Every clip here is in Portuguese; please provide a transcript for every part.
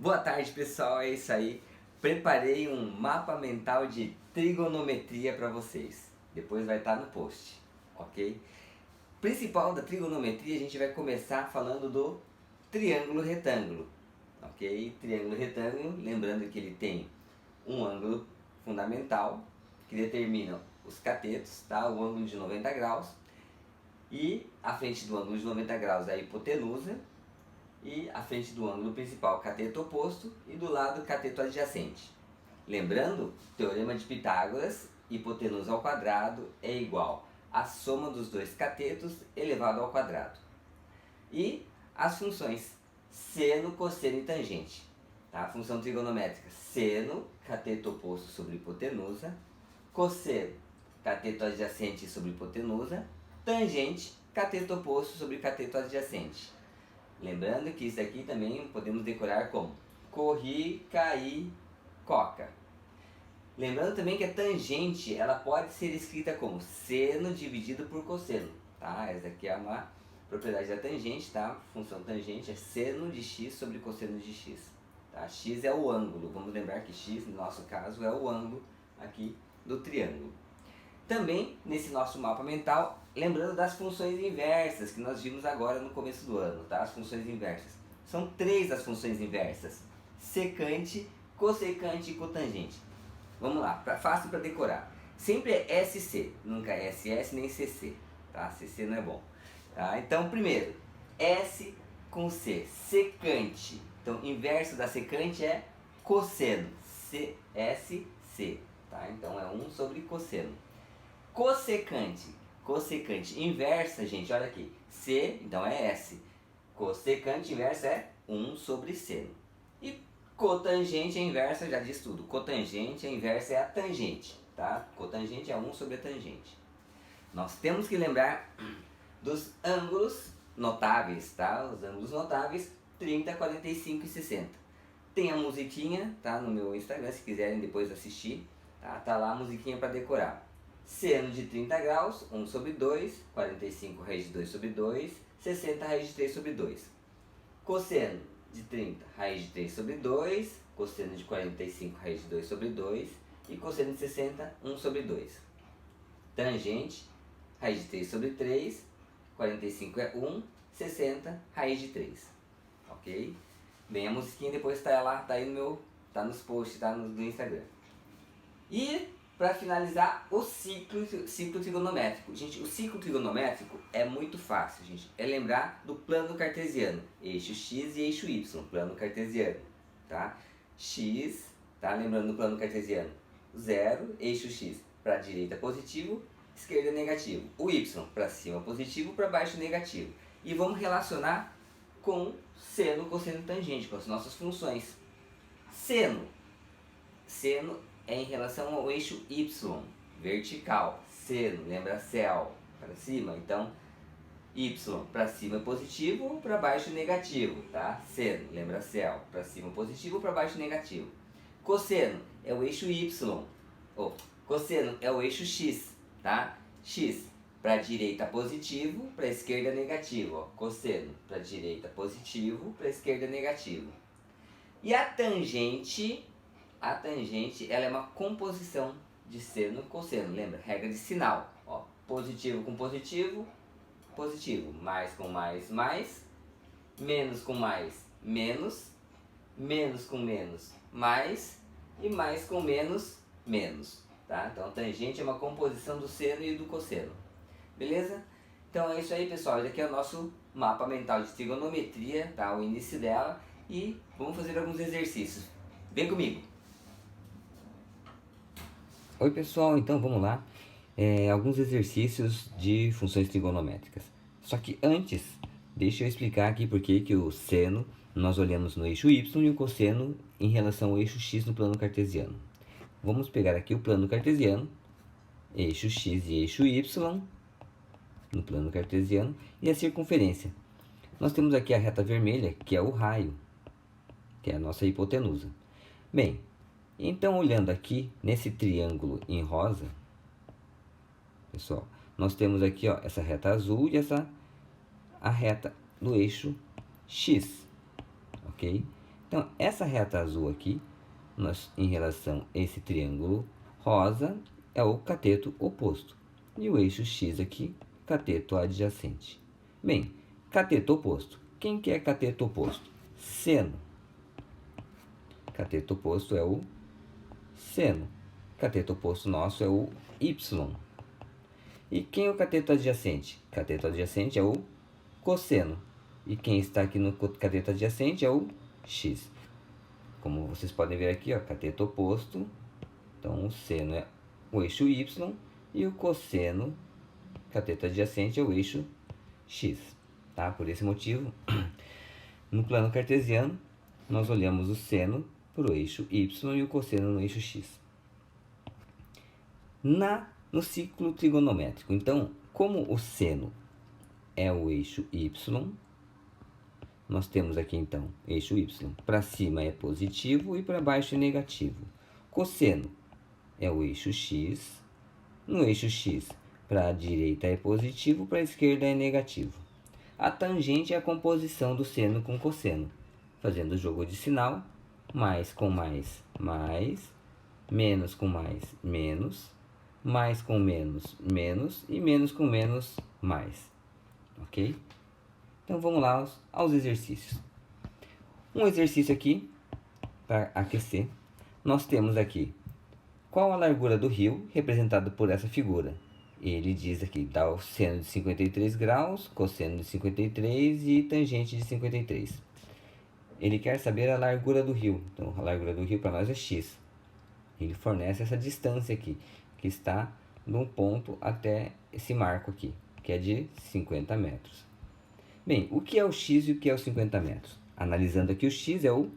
Boa tarde, pessoal, é isso aí. Preparei um mapa mental de trigonometria para vocês. Depois vai estar no post, ok? Principal da trigonometria, a gente vai começar falando do triângulo retângulo, ok? Triângulo retângulo, lembrando que ele tem um ângulo fundamental que determina os catetos, tá? O ângulo de 90 graus, e a frente do ângulo de 90 graus é a hipotenusa, e a frente do ângulo principal cateto oposto e do lado cateto adjacente. Lembrando, teorema de Pitágoras, hipotenusa ao quadrado é igual à soma dos dois catetos elevado ao quadrado. E as funções seno, cosseno e tangente. Tá? A função trigonométrica seno, cateto oposto sobre hipotenusa, cosseno, cateto adjacente sobre hipotenusa, tangente, cateto oposto sobre cateto adjacente. Lembrando que isso aqui também podemos decorar como corri, caí, coca. Lembrando também que a tangente ela pode ser escrita como seno dividido por cosseno. Tá? Essa aqui é uma propriedade da tangente, tá? Função tangente é seno de x sobre cosseno de x. Tá? X é o ângulo, vamos lembrar que x no nosso caso é o ângulo aqui do triângulo. Também nesse nosso mapa mental, lembrando das funções inversas que nós vimos agora no começo do ano, tá? As funções inversas. São 3 as funções inversas: secante, cossecante e cotangente. Vamos lá, fácil para decorar. Sempre é SC, nunca é SS nem CC, tá? CC não é bom. Tá? Então, primeiro, S com C, secante. Então, inverso da secante é cosseno, CSC, tá? Então, é 1 sobre cosseno. Cossecante, cossecante inversa, gente, olha aqui, C, então é S. Cossecante inversa é 1 sobre seno. E cotangente a inversa já diz tudo. Cotangente a inversa é a tangente, tá? Cotangente é 1 sobre a tangente. Nós temos que lembrar dos ângulos notáveis, tá? Os ângulos notáveis 30, 45 e 60. Tem a musiquinha, tá? No meu Instagram, se quiserem depois assistir, tá? Tá lá a musiquinha para decorar. Seno de 30 graus, 1 sobre 2, 45 raiz de 2 sobre 2, 60 raiz de 3 sobre 2. Cosseno de 30, raiz de 3 sobre 2, cosseno de 45, raiz de 2 sobre 2, e cosseno de 60, 1 sobre 2. Tangente, raiz de 3 sobre 3, 45 é 1, 60, raiz de 3. Ok? Bem, a musiquinha depois está lá, tá aí no meu, tá nos posts, tá no Instagram. E para finalizar, o ciclo trigonométrico. Gente, o ciclo trigonométrico é muito fácil, gente. É lembrar do plano cartesiano. Eixo x e eixo y, plano cartesiano. Tá? X, tá? Lembrando do plano cartesiano. 0, eixo x para a direita positivo, esquerda negativo. O y para cima positivo, para baixo negativo. E vamos relacionar com seno, cosseno e tangente, com as nossas funções. Seno é em relação ao eixo y, vertical. Seno, lembra céu, para cima. Então, y para cima positivo, para baixo negativo, tá? Seno, lembra céu, para cima positivo, para baixo negativo. Cosseno é o eixo y, cosseno é o eixo x, tá? X para direita positivo, para esquerda negativo, ó. Cosseno para direita positivo, para esquerda negativo. E a tangente ela é uma composição de seno e cosseno, lembra? Regra de sinal, ó, positivo com positivo, positivo, mais com mais, mais, menos com mais, menos, menos com menos, mais, e mais com menos, menos, tá? Então, tangente é uma composição do seno e do cosseno, beleza? Então é isso aí, pessoal, esse aqui é o nosso mapa mental de trigonometria, tá? O início dela, e vamos fazer alguns exercícios. Vem comigo! Oi pessoal, então vamos lá, alguns exercícios de funções trigonométricas. Só que antes, deixa eu explicar aqui porque que o seno nós olhamos no eixo y e o cosseno em relação ao eixo x no plano cartesiano. Vamos pegar aqui o plano cartesiano, eixo x e eixo y no plano cartesiano, e a circunferência. Nós temos aqui a reta vermelha, que é o raio, que é a nossa hipotenusa. Bem, então, olhando aqui nesse triângulo em rosa, pessoal, nós temos aqui, ó, essa reta azul e a reta do eixo x, ok? Então, essa reta azul aqui, em relação a esse triângulo rosa, é o cateto oposto. E o eixo X aqui, cateto adjacente. Bem, cateto oposto. Quem que é cateto oposto? Seno. Cateto oposto é o seno. Cateto oposto nosso é o Y. E quem é o cateto adjacente? Cateto adjacente é o cosseno. E quem está aqui no cateto adjacente é o X. Como vocês podem ver aqui, ó, cateto oposto. Então, o seno é o eixo Y e o cosseno, cateto adjacente, é o eixo X. Tá? Por esse motivo, no plano cartesiano, nós olhamos o seno para o eixo Y e o cosseno no eixo X. No ciclo trigonométrico, então, como o seno é o eixo Y, nós temos aqui então eixo Y. Para cima é positivo e para baixo é negativo. Cosseno é o eixo X. No eixo X, para a direita é positivo, para a esquerda é negativo. A tangente é a composição do seno com cosseno. Fazendo o jogo de sinal, mais com mais, mais, menos com mais com menos, menos, e menos com menos, mais. Ok? Então vamos lá aos exercícios. Um exercício aqui, para aquecer, nós temos aqui qual a largura do rio representada por essa figura. Ele diz aqui, dá o seno de 53 graus, cosseno de 53 e tangente de 53. Ele quer saber a largura do rio. Então, a largura do rio para nós é x. Ele fornece essa distância aqui, que está de um ponto até esse marco aqui, que é de 50 metros. Bem, o que é o x e o que é os 50 metros? Analisando aqui, o x é o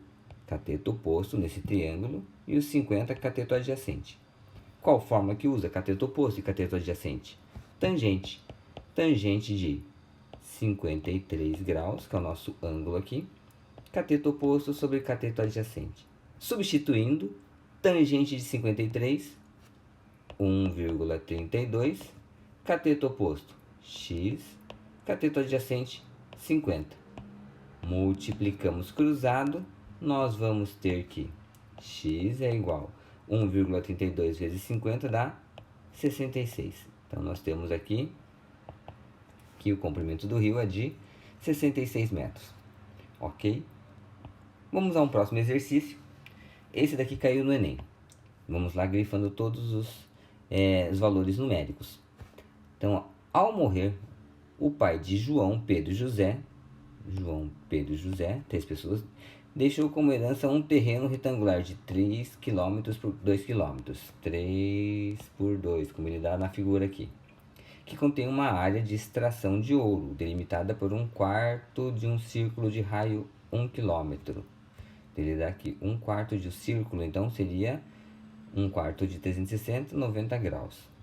cateto oposto nesse triângulo e os 50 cateto adjacente. Qual fórmula que usa cateto oposto e cateto adjacente? Tangente. Tangente de 53 graus, que é o nosso ângulo aqui, cateto oposto sobre cateto adjacente. Substituindo, tangente de 53, 1,32, cateto oposto, x, cateto adjacente, 50. Multiplicamos cruzado, nós vamos ter que x é igual a 1,32 vezes 50 dá 66. Então, nós temos aqui que o comprimento do rio é de 66 metros. Ok? Vamos a um próximo exercício. Esse daqui caiu no Enem. Vamos lá grifando todos os valores numéricos. Então, ao morrer, o pai de João Pedro e José, 3 pessoas, deixou como herança um terreno retangular de 3 km por 2 km, 3 por 2, como ele dá na figura aqui, que contém uma área de extração de ouro, delimitada por 1/4 de um círculo de raio 1 km. Ele dá aqui 1/4 de um círculo, então seria 1/4 de 360, 90 graus.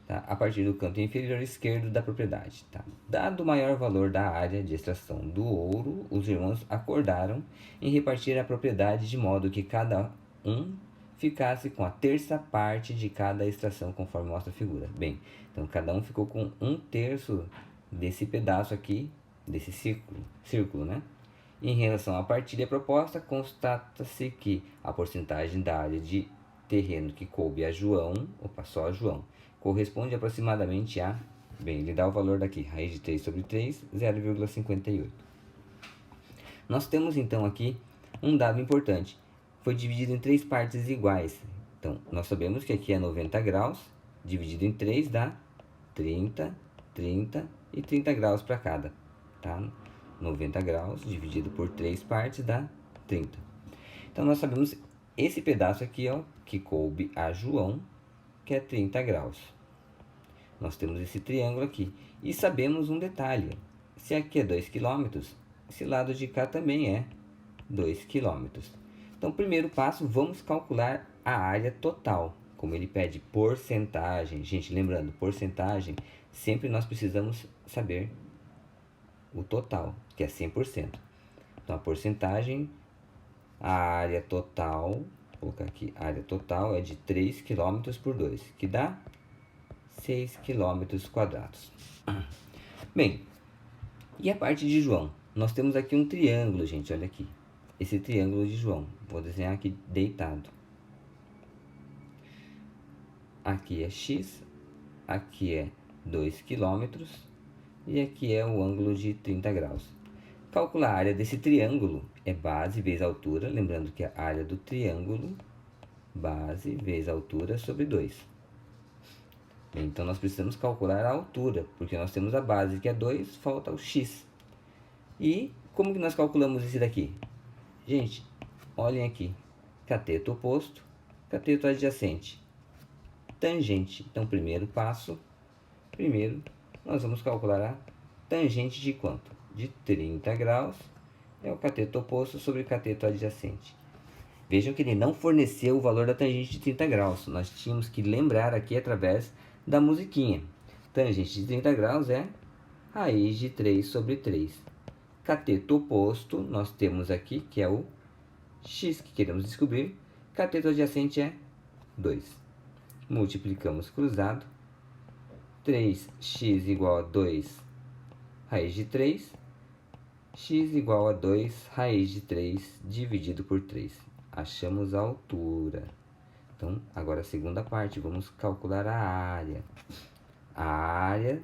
Tá? A partir do canto inferior esquerdo da propriedade. Tá? Dado o maior valor da área de extração do ouro, os irmãos acordaram em repartir a propriedade de modo que cada um ficasse com a terça parte de cada extração, conforme mostra a figura. Bem, então cada um ficou com 1/3 desse pedaço aqui, desse círculo, né? Em relação à partilha proposta, constata-se que a porcentagem da área de terreno que coube a João, só a João, corresponde aproximadamente a, bem, ele dá o valor daqui, raiz de 3 sobre 3, 0,58. Nós temos então aqui um dado importante, foi dividido em 3 partes iguais. Então, nós sabemos que aqui é 90 graus, dividido em 3 dá 30, 30 e 30 graus para cada, tá? 90 graus dividido por 3 partes dá 30. Então, nós sabemos esse pedaço aqui, ó, que coube a João, que é 30 graus. Nós temos esse triângulo aqui. E sabemos um detalhe. Se aqui é 2 km, esse lado de cá também é 2 km. Então, primeiro passo, vamos calcular a área total. Como ele pede porcentagem. Gente, lembrando, porcentagem, sempre nós precisamos saber o total, que é 100%. Então, a porcentagem, a área total, vou colocar aqui, a área total é de 3 km por 2, que dá 6 km quadrados. Bem, e a parte de João? Nós temos aqui um triângulo, gente, olha aqui. esse triângulo de João. Vou desenhar aqui deitado. Aqui é x, aqui é 2 km e aqui é o ângulo de 30 graus. Calcular a área desse triângulo é base vezes altura, lembrando que a área do triângulo, base vezes altura sobre 2. Bem, então nós precisamos calcular a altura, porque nós temos a base que é 2, falta o x. E como que nós calculamos esse daqui? Gente, olhem aqui, cateto oposto, cateto adjacente, tangente. Então, primeiro passo, nós vamos calcular a tangente de quanto? De 30 graus, é o cateto oposto sobre o cateto adjacente. Vejam que ele não forneceu o valor da tangente de 30 graus, nós tínhamos que lembrar aqui através da musiquinha. Tangente de 30 graus é raiz de 3 sobre 3. Cateto oposto, nós temos aqui, que é o x que queremos descobrir. Cateto adjacente é 2. Multiplicamos cruzado. 3x igual a 2 raiz de 3. X igual a 2 raiz de 3 dividido por 3. Achamos a altura. Então, agora a segunda parte, vamos calcular a área. A área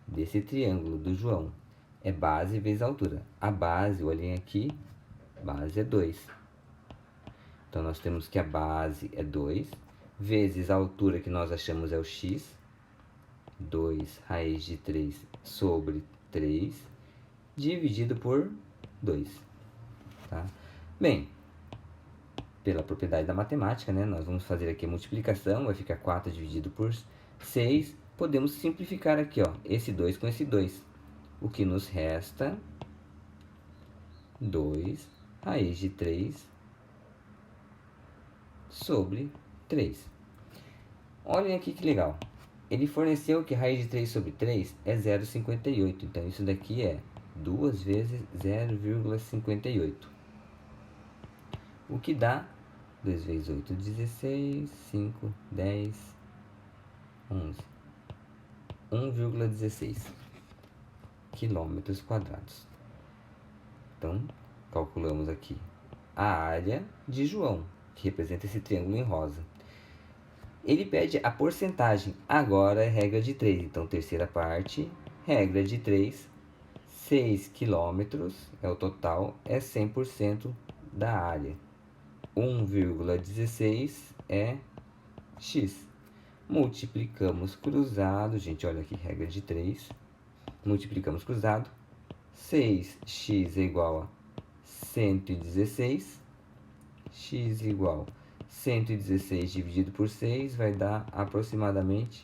desse triângulo do João é base vezes altura. A base, olhem aqui, base é 2. Então, nós temos que a base é 2, vezes a altura que nós achamos é o x. 2 raiz de 3 sobre 3, dividido por 2. Tá? Bem, pela propriedade da matemática, né, nós vamos fazer aqui a multiplicação, vai ficar 4 dividido por 6. Podemos simplificar aqui, ó, esse 2 com esse 2. O que nos resta, 2 raiz de 3 sobre 3. Olhem aqui que legal. Ele forneceu que raiz de 3 sobre 3 é 0,58. Então, isso daqui é 2 vezes 0,58. O que dá 2 vezes 8, 16, 5, 10, 11. 1,16 quilômetros quadrados. Então, calculamos aqui a área de João, que representa esse triângulo em rosa. Ele pede a porcentagem, agora é regra de 3. Então, terceira parte, regra de 3, 6 quilômetros é o total, é 100% da área. 1,16 é x. Multiplicamos cruzado, gente, olha aqui, regra de 3. Multiplicamos cruzado, 6x é igual a 116. X igual a 116 dividido por 6 vai dar aproximadamente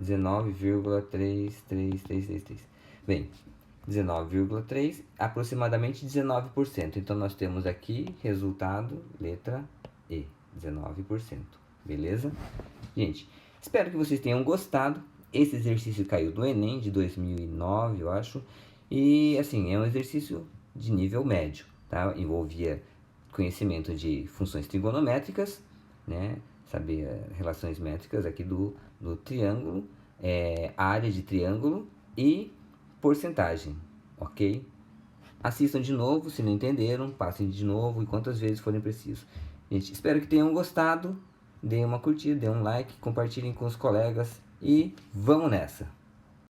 19,33333. Bem, 19,3, aproximadamente 19%. Então, nós temos aqui resultado, letra E, 19%. Beleza? Gente, espero que vocês tenham gostado. Esse exercício caiu do Enem de 2009, eu acho. E, assim, é um exercício de nível médio, tá? Envolvia conhecimento de funções trigonométricas, né? Saber relações métricas aqui do triângulo, área de triângulo e porcentagem, ok? Assistam de novo, se não entenderam, passem de novo e quantas vezes forem preciso. Gente, espero que tenham gostado, deem uma curtida, deem um like, compartilhem com os colegas e vamos nessa!